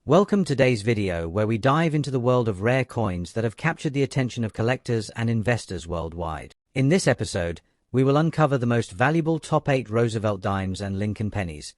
Welcome to today's video where we dive into the world of rare coins that have captured the attention of collectors and investors worldwide. In this episode, we will uncover the most valuable top 8 Roosevelt dimes and Lincoln pennies,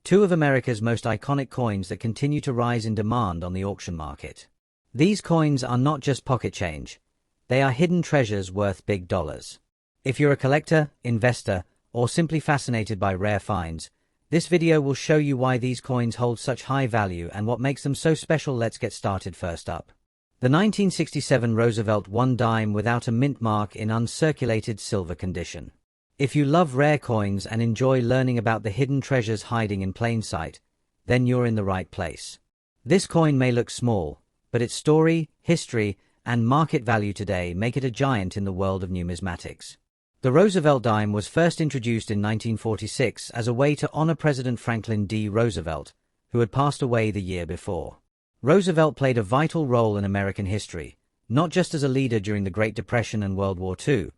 two of America's most iconic coins that continue to rise in demand on the auction market. These coins are not just pocket change, they are hidden treasures worth big dollars. If you're a collector, investor, or simply fascinated by rare finds, this video will show you why these coins hold such high value and what makes them so special. Let's get started. First up, the 1967 Roosevelt $1 dime without a mint mark in uncirculated silver condition. If you love rare coins and enjoy learning about the hidden treasures hiding in plain sight, then you're in the right place. This coin may look small, but its story, history, and market value today make it a giant in the world of numismatics. The Roosevelt dime was first introduced in 1946 as a way to honor President Franklin D. Roosevelt, who had passed away the year before. Roosevelt played a vital role in American history, not just as a leader during the Great Depression and World War II,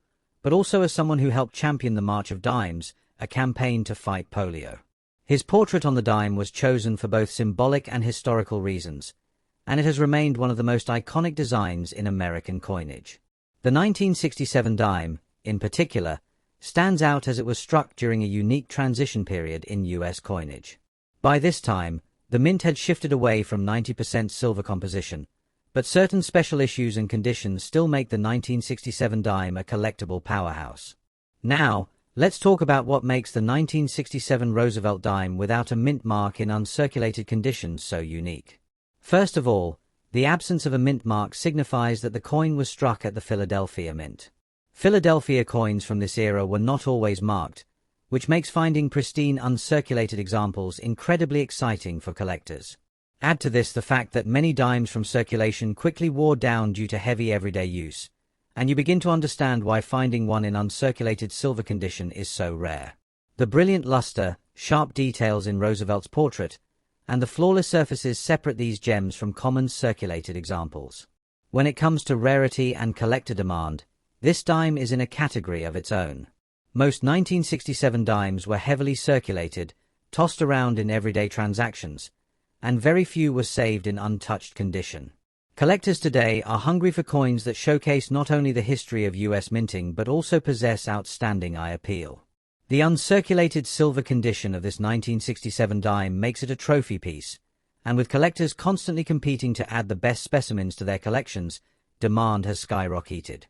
but also as someone who helped champion the March of Dimes, a campaign to fight polio. His portrait on the dime was chosen for both symbolic and historical reasons, and it has remained one of the most iconic designs in American coinage. The 1967 dime, in particular, stands out as it was struck during a unique transition period in U.S. coinage. By this time, the mint had shifted away from 90% silver composition, but certain special issues and conditions still make the 1967 dime a collectible powerhouse. Now, let's talk about what makes the 1967 Roosevelt dime without a mint mark in uncirculated conditions so unique. First of all, the absence of a mint mark signifies that the coin was struck at the Philadelphia Mint. Philadelphia coins from this era were not always marked, which makes finding pristine uncirculated examples incredibly exciting for collectors. Add to this the fact that many dimes from circulation quickly wore down due to heavy everyday use, and you begin to understand why finding one in uncirculated silver condition is so rare. The brilliant luster, sharp details in Roosevelt's portrait, and the flawless surfaces separate these gems from common circulated examples. When it comes to rarity and collector demand, this dime is in a category of its own. Most 1967 dimes were heavily circulated, tossed around in everyday transactions, and very few were saved in untouched condition. Collectors today are hungry for coins that showcase not only the history of U.S. minting but also possess outstanding eye appeal. The uncirculated silver condition of this 1967 dime makes it a trophy piece, and with collectors constantly competing to add the best specimens to their collections, demand has skyrocketed.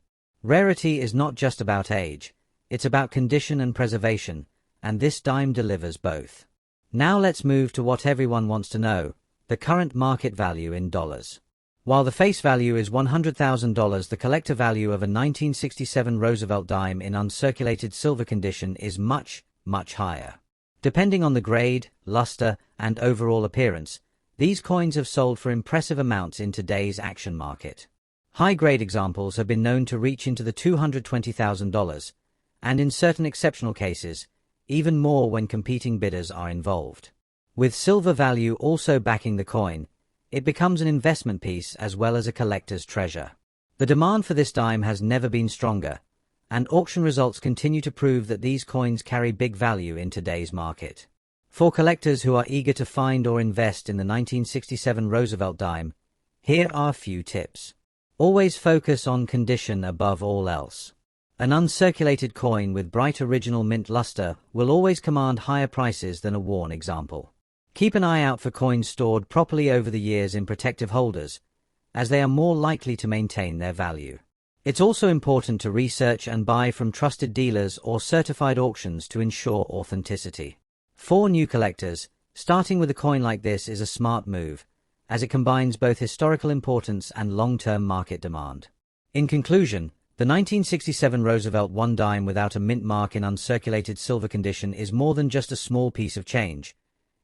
Rarity is not just about age, it's about condition and preservation, and this dime delivers both. Now let's move to what everyone wants to know, the current market value in dollars. While the face value is $100,000, the collector value of a 1967 Roosevelt dime in uncirculated silver condition is much, much higher. Depending on the grade, luster, and overall appearance, these coins have sold for impressive amounts in today's auction market. High-grade examples have been known to reach into the $220,000, and in certain exceptional cases, even more when competing bidders are involved. With silver value also backing the coin, it becomes an investment piece as well as a collector's treasure. The demand for this dime has never been stronger, and auction results continue to prove that these coins carry big value in today's market. For collectors who are eager to find or invest in the 1967 Roosevelt dime, here are a few tips. Always focus on condition above all else. An uncirculated coin with bright original mint luster will always command higher prices than a worn example. Keep an eye out for coins stored properly over the years in protective holders, as they are more likely to maintain their value. It's also important to research and buy from trusted dealers or certified auctions to ensure authenticity. For new collectors, starting with a coin like this is a smart move, as it combines both historical importance and long-term market demand. In conclusion, the 1967 Roosevelt $1 dime without a mint mark in uncirculated silver condition is more than just a small piece of change.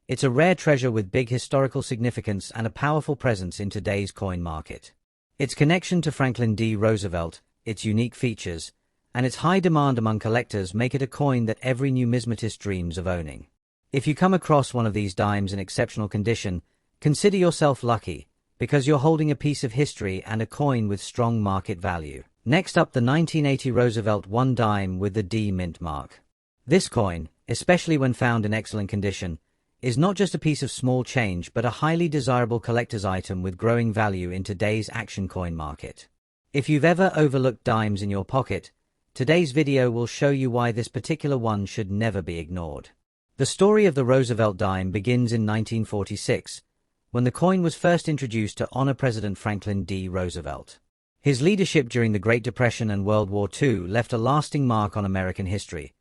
It's a rare treasure with big historical significance and a powerful presence in today's coin market. Its connection to Franklin D. Roosevelt, its unique features, and its high demand among collectors make it a coin that every numismatist dreams of owning. If you come across one of these dimes in exceptional condition, consider yourself lucky, because you're holding a piece of history and a coin with strong market value. Next up, the 1980 Roosevelt $1 dime with the D mint mark. This coin, especially when found in excellent condition, is not just a piece of small change but a highly desirable collector's item with growing value in today's action coin market. If you've ever overlooked dimes in your pocket, today's video will show you why this particular one should never be ignored. The story of the Roosevelt dime begins in 1946, when the coin was first introduced to honor President Franklin D. Roosevelt. His leadership during the Great Depression and World War II left a lasting mark on American history,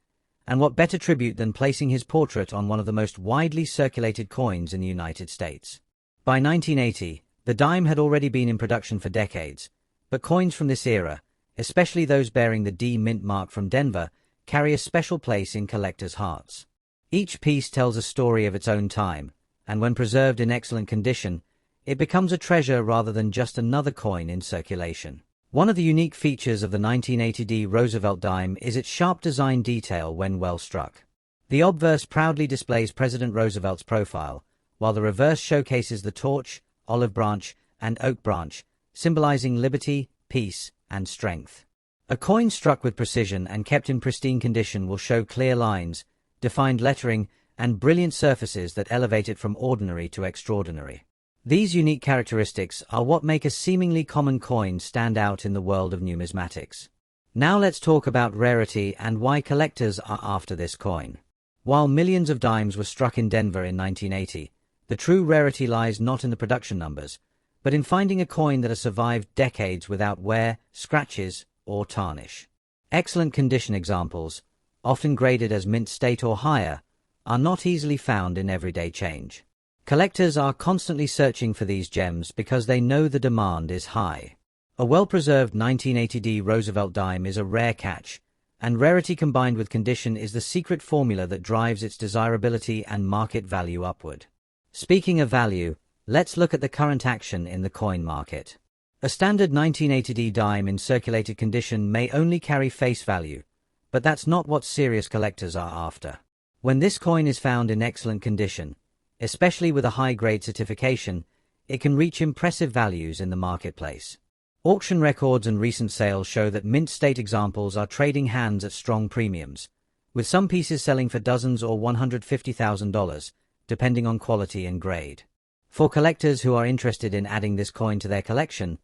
and what better tribute than placing his portrait on one of the most widely circulated coins in the United States. By 1980, the dime had already been in production for decades, but coins from this era, especially those bearing the D mint mark from Denver, carry a special place in collectors' hearts. Each piece tells a story of its own time, and when preserved in excellent condition, it becomes a treasure rather than just another coin in circulation. One of the unique features of the 1980 Roosevelt dime is its sharp design detail when well struck. The obverse proudly displays President Roosevelt's profile, while the reverse showcases the torch, olive branch, and oak branch, symbolizing liberty, peace, and strength. A coin struck with precision and kept in pristine condition will show clear lines, defined lettering, and brilliant surfaces that elevate it from ordinary to extraordinary. These unique characteristics are what make a seemingly common coin stand out in the world of numismatics. Now let's talk about rarity and why collectors are after this coin. While millions of dimes were struck in Denver in 1980, the true rarity lies not in the production numbers, but in finding a coin that has survived decades without wear, scratches, or tarnish. Excellent condition examples, often graded as mint state or higher, are not easily found in everyday change. Collectors are constantly searching for these gems because they know the demand is high. A well-preserved 1980 Roosevelt dime is a rare catch, and rarity combined with condition is the secret formula that drives its desirability and market value upward. Speaking of value, let's look at the current action in the coin market. A standard 1980 dime in circulated condition may only carry face value, but that's not what serious collectors are after. When this coin is found in excellent condition, especially with a high-grade certification, it can reach impressive values in the marketplace. Auction records and recent sales show that mint state examples are trading hands at strong premiums, with some pieces selling for dozens or $150,000, depending on quality and grade. For collectors who are interested in adding this coin to their collection,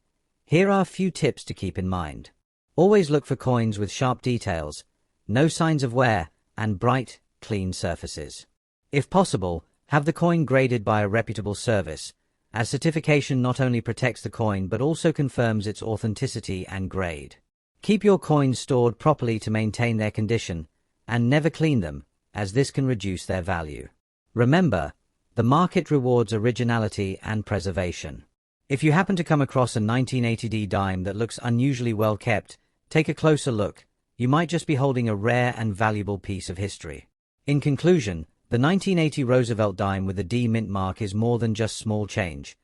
here are a few tips to keep in mind. Always look for coins with sharp details, no signs of wear, and bright, clean surfaces. If possible, have the coin graded by a reputable service, as certification not only protects the coin but also confirms its authenticity and grade. Keep your coins stored properly to maintain their condition, and never clean them, as this can reduce their value. Remember, the market rewards originality and preservation. If you happen to come across a 1980 dime that looks unusually well kept, take a closer look. You might just be holding a rare and valuable piece of history. In conclusion, the 1980 Roosevelt dime with the D mint mark is more than just small change.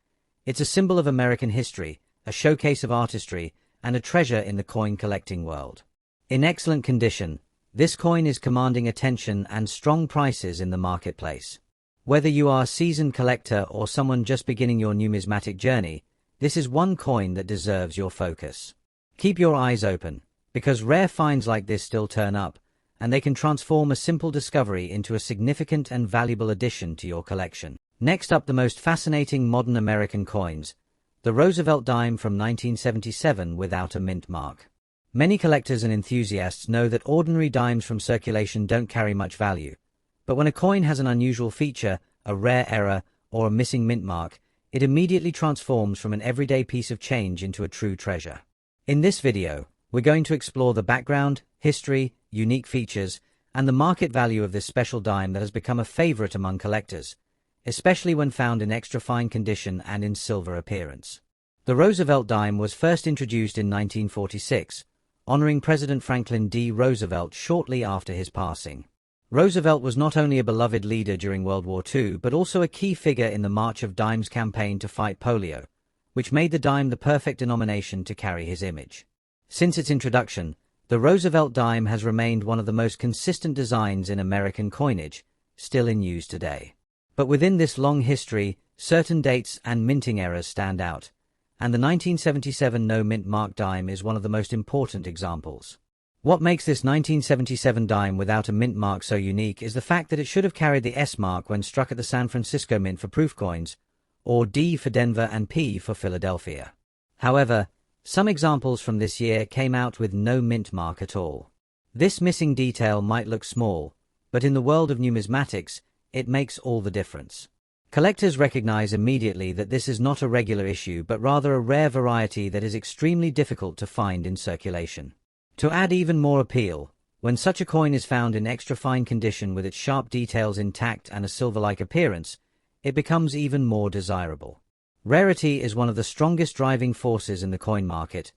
It's a symbol of American history, a showcase of artistry, and a treasure in the coin collecting world. In excellent condition, this coin is commanding attention and strong prices in the marketplace. Whether you are a seasoned collector or someone just beginning your numismatic journey, this is one coin that deserves your focus. Keep your eyes open, because rare finds like this still turn up, and they can transform a simple discovery into a significant and valuable addition to your collection. Next up, the most fascinating modern American coins, the Roosevelt dime from 1977 without a mint mark. Many collectors and enthusiasts know that ordinary dimes from circulation don't carry much value, but when a coin has an unusual feature, a rare error, or a missing mint mark, it immediately transforms from an everyday piece of change into a true treasure. In this video, we're going to explore the background, history, unique features, and the market value of this special dime that has become a favorite among collectors, especially when found in extra fine condition and in silver appearance. The Roosevelt dime was first introduced in 1946, honoring President Franklin D. Roosevelt shortly after his passing. Roosevelt was not only a beloved leader during World War II, but also a key figure in the March of Dimes campaign to fight polio, which made the dime the perfect denomination to carry his image. Since its introduction, the Roosevelt dime has remained one of the most consistent designs in American coinage, still in use today. But within this long history, certain dates and minting errors stand out, and the 1977 no-mint mark dime is one of the most important examples. What makes this 1977 dime without a mint mark so unique is the fact that it should have carried the S mark when struck at the San Francisco Mint for proof coins, or D for Denver and P for Philadelphia. However, some examples from this year came out with no mint mark at all. This missing detail might look small, but in the world of numismatics, it makes all the difference. Collectors recognize immediately that this is not a regular issue but rather a rare variety that is extremely difficult to find in circulation. To add even more appeal, when such a coin is found in extra fine condition with its sharp details intact and a silver-like appearance, it becomes even more desirable. Rarity is one of the strongest driving forces in the coin market,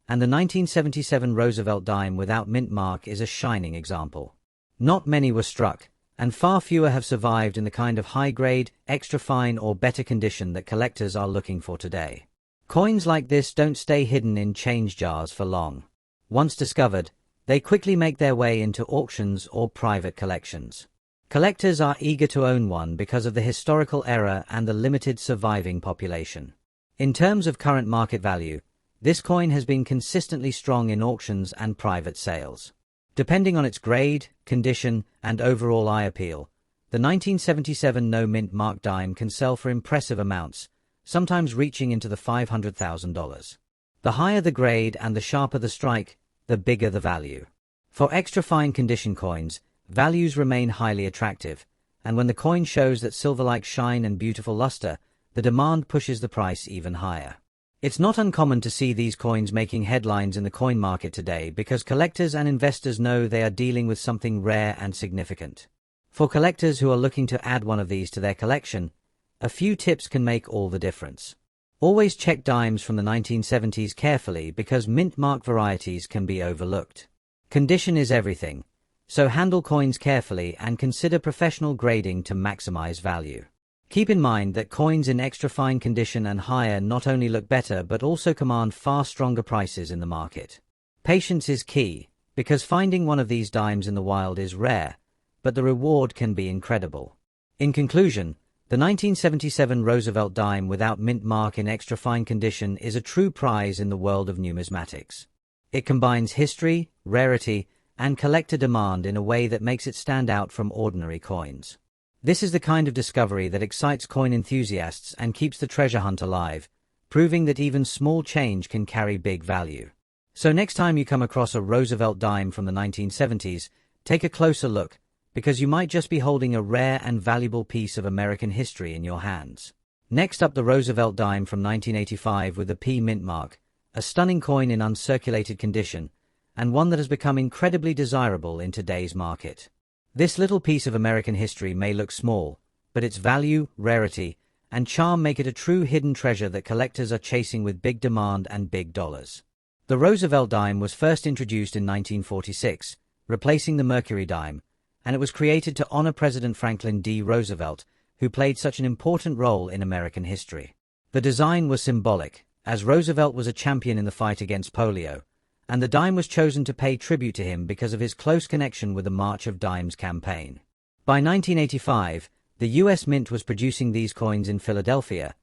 and the 1977 Roosevelt dime without mint mark is a shining example. Not many were struck, and far fewer have survived in the kind of high-grade, extra-fine or better condition that collectors are looking for today. Coins like this don't stay hidden in change jars for long. Once discovered, they quickly make their way into auctions or private collections. Collectors are eager to own one because of the historical era and the limited surviving population. In terms of current market value, this coin has been consistently strong in auctions and private sales. Depending on its grade, condition, and overall eye appeal, the 1977 no-mint mark dime can sell for impressive amounts, sometimes reaching into the $500,000. The higher the grade and the sharper the strike, the bigger the value. For extra-fine condition coins, values remain highly attractive, and when the coin shows that silver-like shine and beautiful luster, the demand pushes the price even higher. It's not uncommon to see these coins making headlines in the coin market today because collectors and investors know they are dealing with something rare and significant. For collectors who are looking to add one of these to their collection, a few tips can make all the difference. Always check dimes from the 1970s carefully because mint mark varieties can be overlooked. Condition is everything, so handle coins carefully and consider professional grading to maximize value. Keep in mind that coins in extra fine condition and higher not only look better but also command far stronger prices in the market. Patience is key, because finding one of these dimes in the wild is rare, but the reward can be incredible. In conclusion, the 1977 Roosevelt dime without mint mark in extra fine condition is a true prize in the world of numismatics. It combines history, rarity, and collector demand in a way that makes it stand out from ordinary coins. This is the kind of discovery that excites coin enthusiasts and keeps the treasure hunt alive, proving that even small change can carry big value. So next time you come across a Roosevelt dime from the 1970s, take a closer look, because you might just be holding a rare and valuable piece of American history in your hands. Next up, the Roosevelt dime from 1985 with the P mint mark, a stunning coin in uncirculated condition, and one that has become incredibly desirable in today's market. This little piece of American history may look small, but its value, rarity, and charm make it a true hidden treasure that collectors are chasing with big demand and big dollars. The Roosevelt dime was first introduced in 1946, replacing the Mercury dime, and it was created to honor President Franklin D. Roosevelt, who played such an important role in American history. The design was symbolic, as Roosevelt was a champion in the fight against polio, and the dime was chosen to pay tribute to him because of his close connection with the March of Dimes campaign. By 1985, the U.S. Mint was producing these coins in Philadelphia,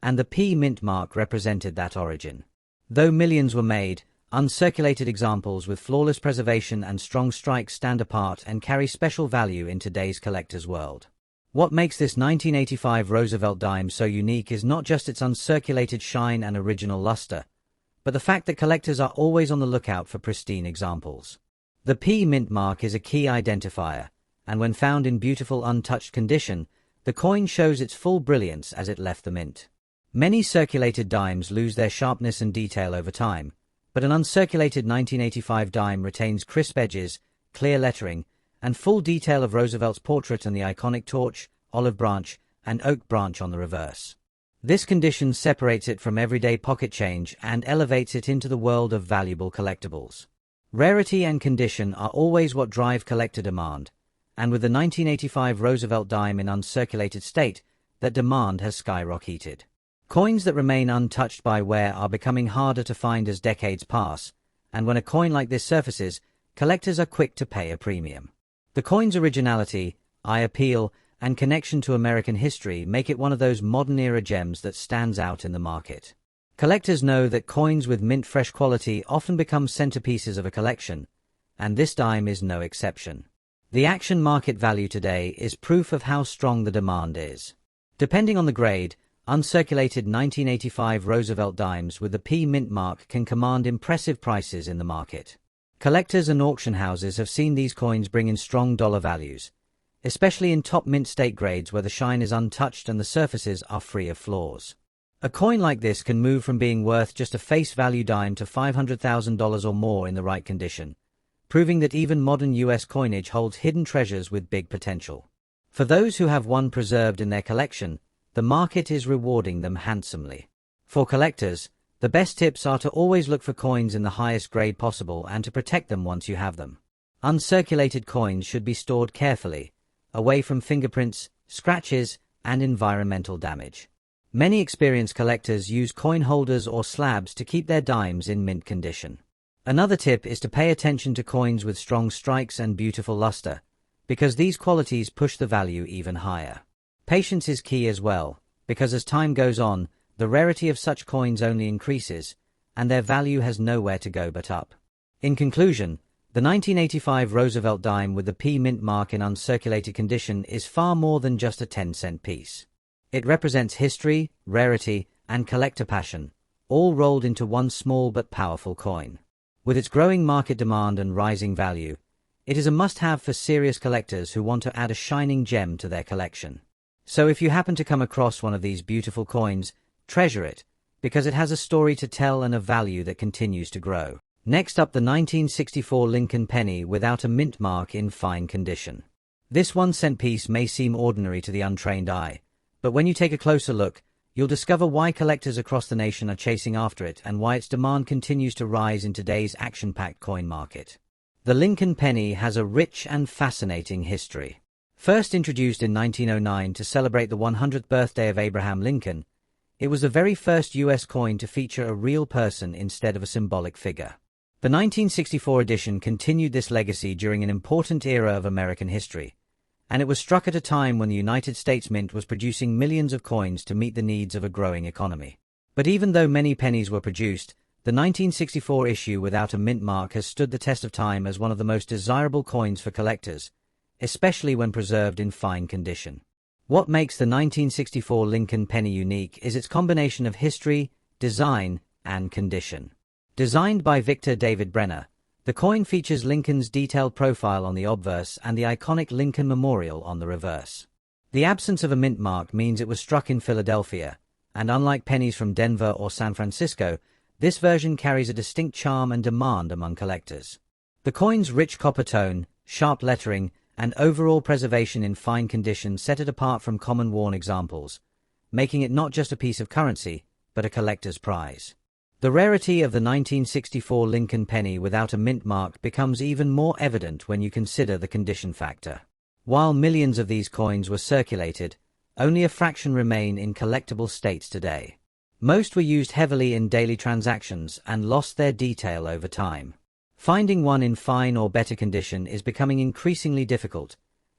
and the P mint mark represented that origin. Though millions were made, uncirculated examples with flawless preservation and strong strikes stand apart and carry special value in today's collector's world. What makes this 1985 Roosevelt dime so unique is not just its uncirculated shine and original luster, but the fact that collectors are always on the lookout for pristine examples. The P mint mark is a key identifier, and when found in beautiful untouched condition, the coin shows its full brilliance as it left the mint. Many circulated dimes lose their sharpness and detail over time, but an uncirculated 1985 dime retains crisp edges, clear lettering, and full detail of Roosevelt's portrait and the iconic torch, olive branch, and oak branch on the reverse. This condition separates it from everyday pocket change and elevates it into the world of valuable collectibles. Rarity and condition are always what drive collector demand, and with the 1985 Roosevelt dime in uncirculated state, that demand has skyrocketed. Coins that remain untouched by wear are becoming harder to find as decades pass, and when a coin like this surfaces, collectors are quick to pay a premium. The coin's originality, eye appeal, and connection to American history make it one of those modern-era gems that stands out in the market. Collectors know that coins with mint-fresh quality often become centerpieces of a collection, and this dime is no exception. The action market value today is proof of how strong the demand is. Depending on the grade, uncirculated 1985 Roosevelt dimes with the P mint mark can command impressive prices in the market. Collectors and auction houses have seen these coins bring in strong dollar values, especially in top mint state grades where the shine is untouched and the surfaces are free of flaws. A coin like this can move from being worth just a face value dime to $500,000 or more in the right condition, proving that even modern US coinage holds hidden treasures with big potential. For those who have one preserved in their collection, the market is rewarding them handsomely. For collectors, the best tips are to always look for coins in the highest grade possible and to protect them once you have them. Uncirculated coins should be stored carefully, away from fingerprints, scratches, and environmental damage. Many experienced collectors use coin holders or slabs to keep their dimes in mint condition. Another tip is to pay attention to coins with strong strikes and beautiful luster, because these qualities push the value even higher. Patience is key as well, because as time goes on, the rarity of such coins only increases, and their value has nowhere to go but up. In conclusion, the 1985 Roosevelt dime with the P mint mark in uncirculated condition is far more than just a 10-cent piece. It represents history, rarity, and collector passion, all rolled into one small but powerful coin. With its growing market demand and rising value, it is a must-have for serious collectors who want to add a shining gem to their collection. So if you happen to come across one of these beautiful coins, treasure it, because it has a story to tell and a value that continues to grow. Next up, the 1964 Lincoln penny without a mint mark in fine condition. This 1-cent piece may seem ordinary to the untrained eye, but when you take a closer look, you'll discover why collectors across the nation are chasing after it and why its demand continues to rise in today's action-packed coin market. The Lincoln penny has a rich and fascinating history. First introduced in 1909 to celebrate the 100th birthday of Abraham Lincoln, it was the very first U.S. coin to feature a real person instead of a symbolic figure. The 1964 edition continued this legacy during an important era of American history, and it was struck at a time when the United States Mint was producing millions of coins to meet the needs of a growing economy. But even though many pennies were produced, the 1964 issue without a mint mark has stood the test of time as one of the most desirable coins for collectors, especially when preserved in fine condition. What makes the 1964 Lincoln penny unique is its combination of history, design, and condition. Designed by Victor David Brenner, the coin features Lincoln's detailed profile on the obverse and the iconic Lincoln Memorial on the reverse. The absence of a mint mark means it was struck in Philadelphia, and unlike pennies from Denver or San Francisco, this version carries a distinct charm and demand among collectors. The coin's rich copper tone, sharp lettering, and overall preservation in fine condition set it apart from common worn examples, making it not just a piece of currency, but a collector's prize. The rarity of the 1964 Lincoln penny without a mint mark becomes even more evident when you consider the condition factor. While millions of these coins were circulated, only a fraction remain in collectible states today. Most were used heavily in daily transactions and lost their detail over time. Finding one in fine or better condition is becoming increasingly difficult,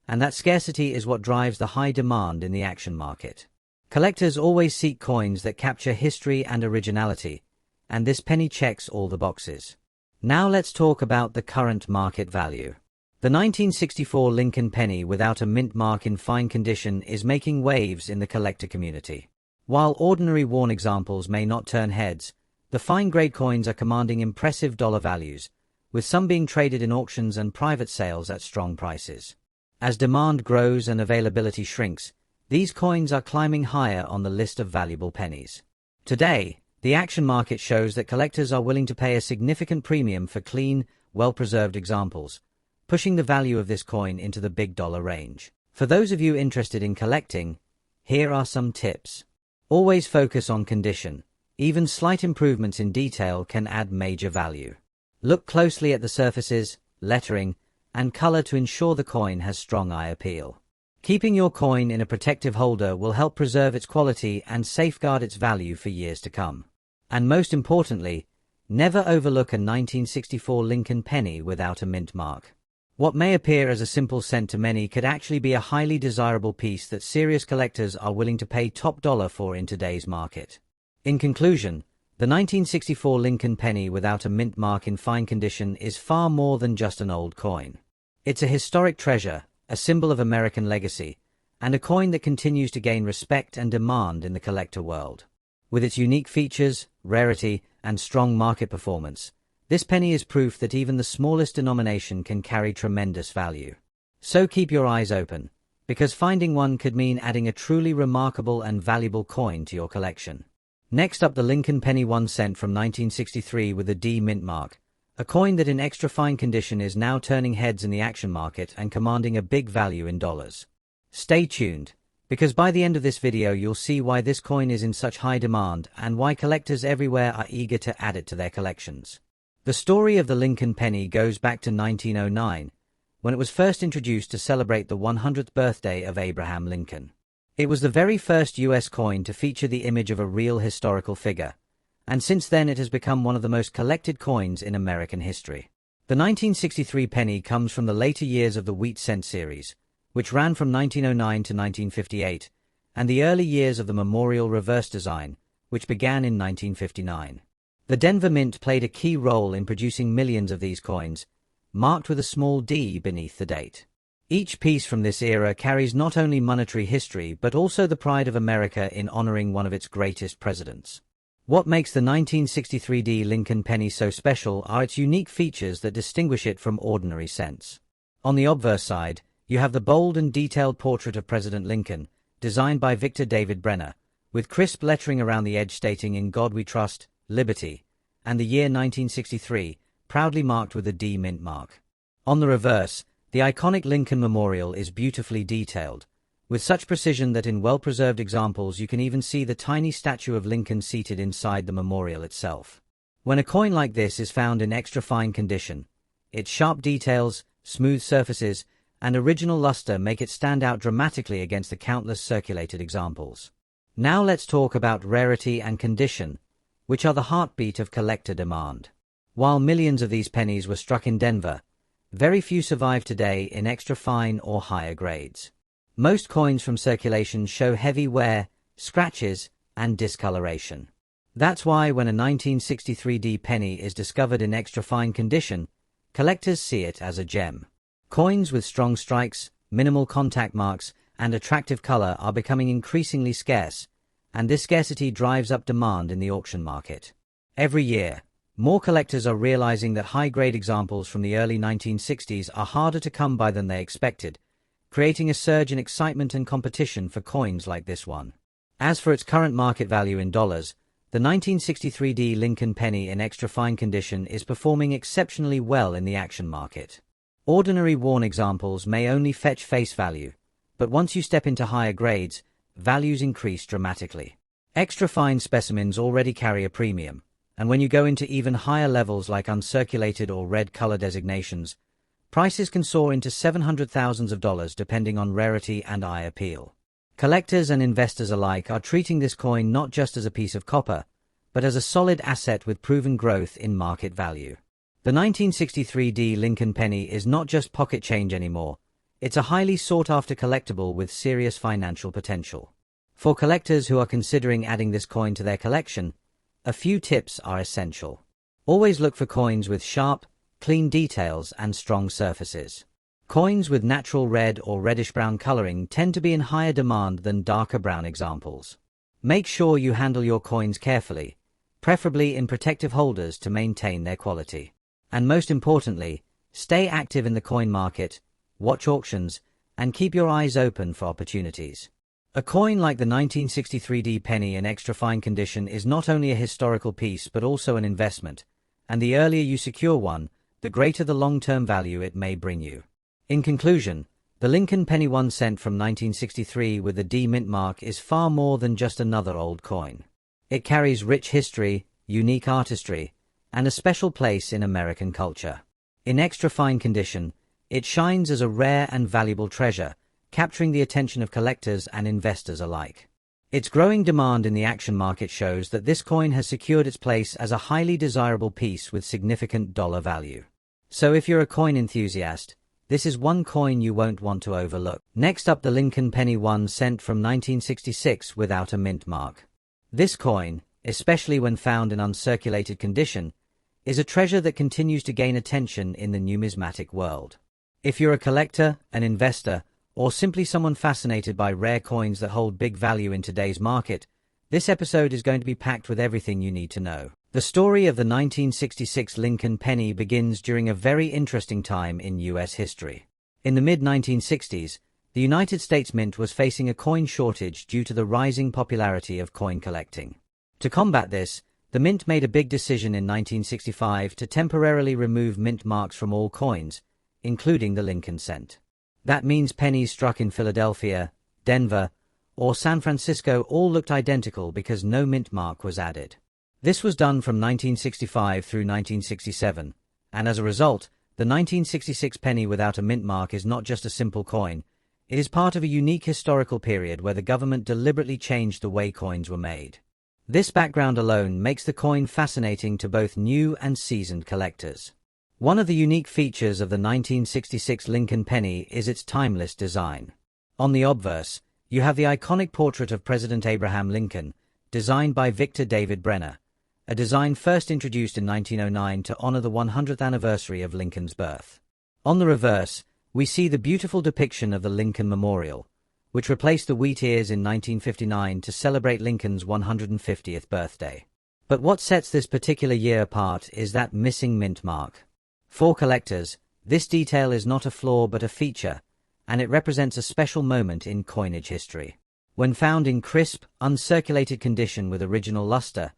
and that scarcity is what drives the high demand in the action market. Collectors always seek coins that capture history and originality, and this penny checks all the boxes. Now let's talk about the current market value. The 1964 Lincoln penny without a mint mark in fine condition is making waves in the collector community. While ordinary worn examples may not turn heads, the fine-grade coins are commanding impressive dollar values, with some being traded in auctions and private sales at strong prices. As demand grows and availability shrinks, these coins are climbing higher on the list of valuable pennies. Today, the action market shows that collectors are willing to pay a significant premium for clean, well-preserved examples, pushing the value of this coin into the big dollar range. For those of you interested in collecting, here are some tips. Always focus on condition. Even slight improvements in detail can add major value. Look closely at the surfaces, lettering, and color to ensure the coin has strong eye appeal. Keeping your coin in a protective holder will help preserve its quality and safeguard its value for years to come. And most importantly, never overlook a 1964 Lincoln penny without a mint mark. What may appear as a simple cent to many could actually be a highly desirable piece that serious collectors are willing to pay top dollar for in today's market. In conclusion, the The 1964 Lincoln penny without a mint mark in fine condition is far more than just an old coin. It's a historic treasure, a symbol of American legacy, and a coin that continues to gain respect and demand in the collector world. With its unique features, rarity, and strong market performance, this penny is proof that even the smallest denomination can carry tremendous value. So keep your eyes open, because finding one could mean adding a truly remarkable and valuable coin to your collection. Next up, the Lincoln penny 1 cent from 1963 with a D mint mark, a coin that in extra fine condition is now turning heads in the action market and commanding a big value in dollars. Stay tuned, because by the end of this video you'll see why this coin is in such high demand and why collectors everywhere are eager to add it to their collections. The story of the Lincoln penny goes back to 1909, when it was first introduced to celebrate the 100th birthday of Abraham Lincoln. It was the very first U.S. coin to feature the image of a real historical figure, and since then it has become one of the most collected coins in American history. The 1963 penny comes from the later years of the wheat cent series, which ran from 1909 to 1958, and the early years of the memorial reverse design, which began in 1959. The Denver Mint played a key role in producing millions of these coins, marked with a small d beneath the date. Each piece from this era carries not only monetary history but also the pride of America in honoring one of its greatest presidents. What makes the 1963 D Lincoln penny so special are its unique features that distinguish it from ordinary cents. On the obverse side, you have the bold and detailed portrait of President Lincoln, designed by Victor David Brenner, with crisp lettering around the edge stating "In God We Trust, Liberty," and the year 1963, proudly marked with a D mint mark. On the reverse, the iconic Lincoln Memorial is beautifully detailed, with such precision that in well-preserved examples you can even see the tiny statue of Lincoln seated inside the memorial itself. When a coin like this is found in extra fine condition, its sharp details, smooth surfaces, and original luster make it stand out dramatically against the countless circulated examples. Now let's talk about rarity and condition, which are the heartbeat of collector demand. While millions of these pennies were struck in Denver, very few survive today in extra fine or higher grades. Most coins from circulation show heavy wear, scratches, and discoloration. That's why when a 1963 D penny is discovered in extra fine condition, collectors see it as a gem. Coins with strong strikes, minimal contact marks, and attractive color are becoming increasingly scarce, and this scarcity drives up demand in the auction market. Every year, more collectors are realizing that high-grade examples from the early 1960s are harder to come by than they expected, creating a surge in excitement and competition for coins like this one. As for its current market value in dollars, the 1963 D Lincoln penny in extra fine condition is performing exceptionally well in the action market. Ordinary worn examples may only fetch face value, but once you step into higher grades, values increase dramatically. Extra fine specimens already carry a premium, and when you go into even higher levels like uncirculated or red color designations, prices can soar into $700,000 depending on rarity and eye appeal. Collectors and investors alike are treating this coin not just as a piece of copper, but as a solid asset with proven growth in market value. The 1963 D Lincoln penny is not just pocket change anymore, it's a highly sought-after collectible with serious financial potential. For collectors who are considering adding this coin to their collection, a few tips are essential. Always look for coins with sharp, clean details and strong surfaces. Coins with natural red or reddish-brown coloring tend to be in higher demand than darker brown examples. Make sure you handle your coins carefully, preferably in protective holders to maintain their quality. And most importantly, stay active in the coin market, watch auctions, and keep your eyes open for opportunities. A coin like the 1963 D penny in extra fine condition is not only a historical piece but also an investment, and the earlier you secure one, the greater the long-term value it may bring you. In conclusion, the Lincoln penny 1 cent from 1963 with the D mint mark is far more than just another old coin. It carries rich history, unique artistry, and a special place in American culture. In extra fine condition, it shines as a rare and valuable treasure, capturing the attention of collectors and investors alike. Its growing demand in the action market shows that this coin has secured its place as a highly desirable piece with significant dollar value. So if you're a coin enthusiast, this is one coin you won't want to overlook. Next up, the Lincoln penny 1 cent from 1966 without a mint mark. This coin, especially when found in uncirculated condition, is a treasure that continues to gain attention in the numismatic world. If you're a collector, an investor, or simply someone fascinated by rare coins that hold big value in today's market, this episode is going to be packed with everything you need to know. The story of the 1966 Lincoln penny begins during a very interesting time in U.S. history. In the mid-1960s, the United States Mint was facing a coin shortage due to the rising popularity of coin collecting. To combat this, the Mint made a big decision in 1965 to temporarily remove mint marks from all coins, including the Lincoln cent. That means pennies struck in Philadelphia, Denver, or San Francisco all looked identical because no mint mark was added. This was done from 1965 through 1967, and as a result, the 1966 penny without a mint mark is not just a simple coin, it is part of a unique historical period where the government deliberately changed the way coins were made. This background alone makes the coin fascinating to both new and seasoned collectors. One of the unique features of the 1966 Lincoln penny is its timeless design. On the obverse, you have the iconic portrait of President Abraham Lincoln, designed by Victor David Brenner, a design first introduced in 1909 to honor the 100th anniversary of Lincoln's birth. On the reverse, we see the beautiful depiction of the Lincoln Memorial, which replaced the wheat ears in 1959 to celebrate Lincoln's 150th birthday. But what sets this particular year apart is that missing mint mark. For collectors, this detail is not a flaw but a feature, and it represents a special moment in coinage history. When found in crisp, uncirculated condition with original luster,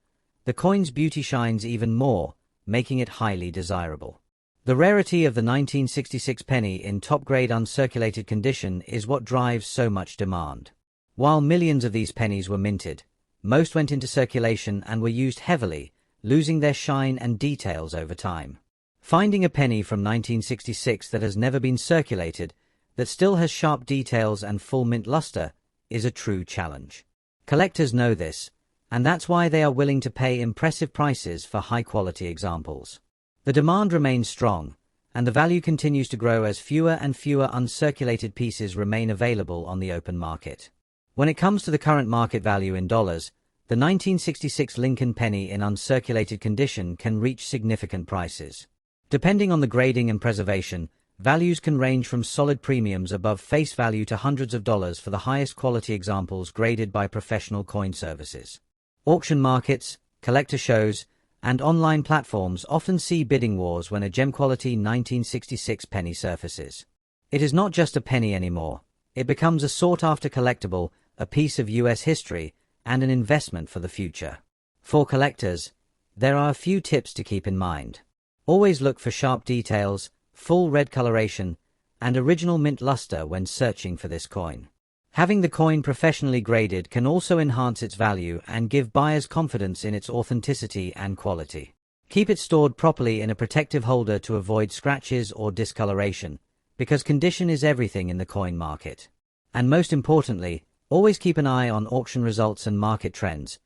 the coin's beauty shines even more, making it highly desirable. The rarity of the 1966 penny in top-grade uncirculated condition is what drives so much demand. While millions of these pennies were minted, most went into circulation and were used heavily, losing their shine and details over time. Finding a penny from 1966 that has never been circulated, that still has sharp details and full mint luster, is a true challenge. Collectors know this, and that's why they are willing to pay impressive prices for high-quality examples. The demand remains strong, and the value continues to grow as fewer and fewer uncirculated pieces remain available on the open market. When it comes to the current market value in dollars, the 1966 Lincoln penny in uncirculated condition can reach significant prices. Depending on the grading and preservation, values can range from solid premiums above face value to hundreds of dollars for the highest quality examples graded by professional coin services. Auction markets, collector shows, and online platforms often see bidding wars when a gem-quality 1966 penny surfaces. It is not just a penny anymore. It becomes a sought-after collectible, a piece of U.S. history, and an investment for the future. For collectors, there are a few tips to keep in mind. Always look for sharp details, full red coloration, and original mint luster when searching for this coin. Having the coin professionally graded can also enhance its value and give buyers confidence in its authenticity and quality. Keep it stored properly in a protective holder to avoid scratches or discoloration, because condition is everything in the coin market. And most importantly, always keep an eye on auction results and market trends,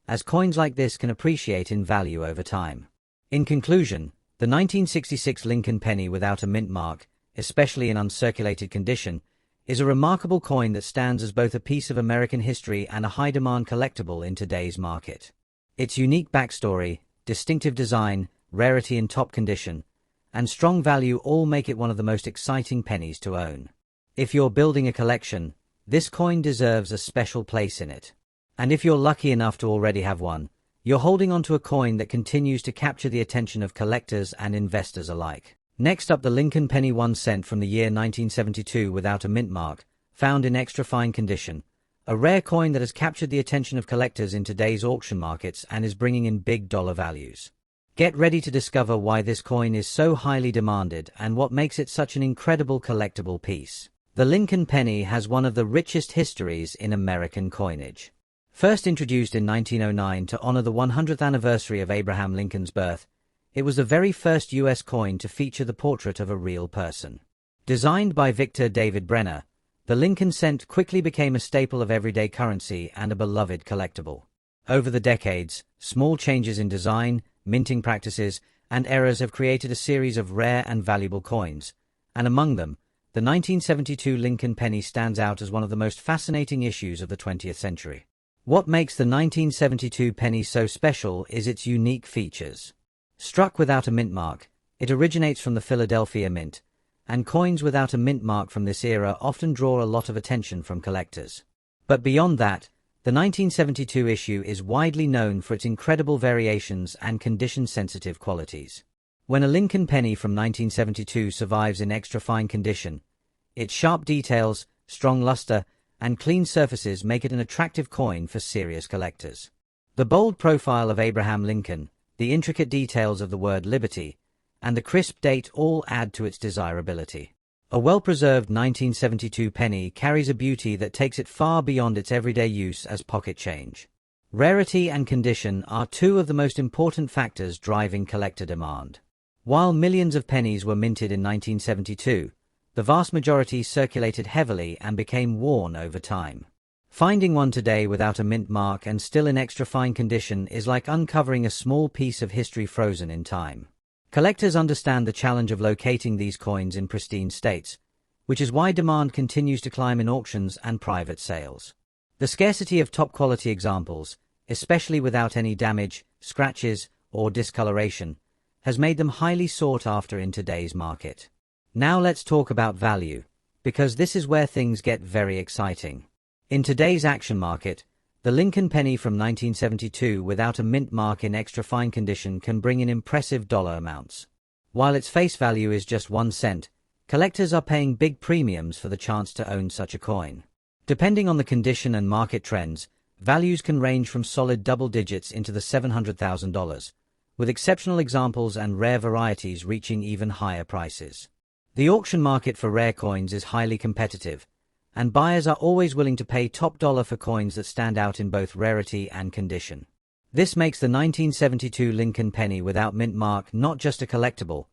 as coins like this can appreciate in value over time. In conclusion, the 1966 Lincoln penny without a mint mark, especially in uncirculated condition, is a remarkable coin that stands as both a piece of American history and a high-demand collectible in today's market. Its unique backstory, distinctive design, rarity in top condition, and strong value all make it one of the most exciting pennies to own. If you're building a collection, this coin deserves a special place in it. And if you're lucky enough to already have one, you're holding onto a coin that continues to capture the attention of collectors and investors alike. Next up, the Lincoln penny 1 cent from the year 1972 without a mint mark, found in extra fine condition, a rare coin that has captured the attention of collectors in today's auction markets and is bringing in big dollar values. Get ready to discover why this coin is so highly demanded and what makes it such an incredible collectible piece. The Lincoln penny has one of the richest histories in American coinage. First introduced in 1909 to honor the 100th anniversary of Abraham Lincoln's birth, it was the very first U.S. coin to feature the portrait of a real person. Designed by Victor David Brenner, the Lincoln cent quickly became a staple of everyday currency and a beloved collectible. Over the decades, small changes in design, minting practices, and errors have created a series of rare and valuable coins, and among them, the 1972 Lincoln penny stands out as one of the most fascinating issues of the 20th century. What makes the 1972 penny so special is its unique features. Struck without a mint mark, it originates from the Philadelphia Mint, and coins without a mint mark from this era often draw a lot of attention from collectors. But beyond that, the 1972 issue is widely known for its incredible variations and condition-sensitive qualities. When a Lincoln penny from 1972 survives in extra-fine condition, its sharp details, strong luster, and clean surfaces make it an attractive coin for serious collectors. The bold profile of Abraham Lincoln, the intricate details of the word liberty, and the crisp date all add to its desirability. A well-preserved 1972 penny carries a beauty that takes it far beyond its everyday use as pocket change. Rarity and condition are two of the most important factors driving collector demand. While millions of pennies were minted in 1972, the vast majority circulated heavily and became worn over time. Finding one today without a mint mark and still in extra fine condition is like uncovering a small piece of history frozen in time. Collectors understand the challenge of locating these coins in pristine states, which is why demand continues to climb in auctions and private sales. The scarcity of top-quality examples, especially without any damage, scratches, or discoloration, has made them highly sought after in today's market. Now let's talk about value, because this is where things get very exciting. In today's action market, the Lincoln penny from 1972 without a mint mark in extra fine condition can bring in impressive dollar amounts. While its face value is just 1 cent, collectors are paying big premiums for the chance to own such a coin. Depending on the condition and market trends, values can range from solid double digits into the $700,000, with exceptional examples and rare varieties reaching even higher prices. The auction market for rare coins is highly competitive, and buyers are always willing to pay top dollar for coins that stand out in both rarity and condition. This makes the 1972 Lincoln penny without mint mark not just a collectible,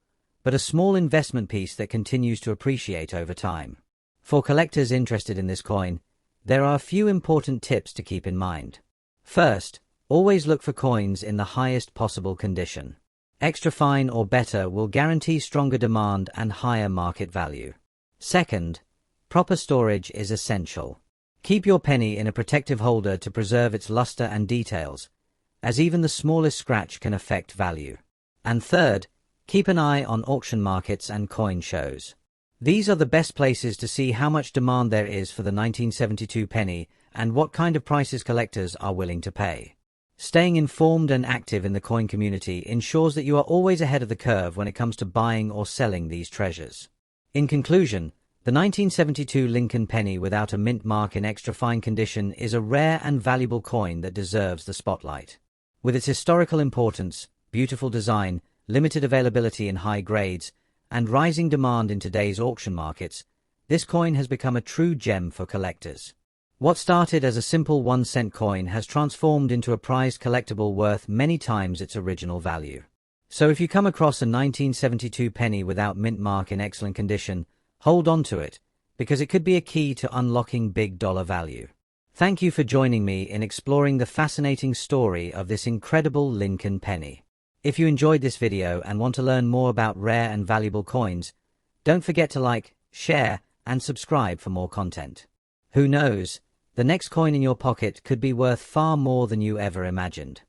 but a small investment piece that continues to appreciate over time. For collectors interested in this coin, there are a few important tips to keep in mind. First, always look for coins in the highest possible condition. Extra fine or better will guarantee stronger demand and higher market value. Second, proper storage is essential. Keep your penny in a protective holder to preserve its luster and details, as even the smallest scratch can affect value. And third, keep an eye on auction markets and coin shows. These are the best places to see how much demand there is for the 1972 penny and what kind of prices collectors are willing to pay. Staying informed and active in the coin community ensures that you are always ahead of the curve when it comes to buying or selling these treasures. In conclusion, the 1972 Lincoln penny without a mint mark in extra fine condition is a rare and valuable coin that deserves the spotlight. With its historical importance, beautiful design, limited availability in high grades, and rising demand in today's auction markets, this coin has become a true gem for collectors. What started as a simple 1-cent coin has transformed into a prized collectible worth many times its original value. So if you come across a 1972 penny without mint mark in excellent condition, hold on to it, because it could be a key to unlocking big dollar value. Thank you for joining me in exploring the fascinating story of this incredible Lincoln penny. If you enjoyed this video and want to learn more about rare and valuable coins, don't forget to like, share, and subscribe for more content. Who knows, the next coin in your pocket could be worth far more than you ever imagined.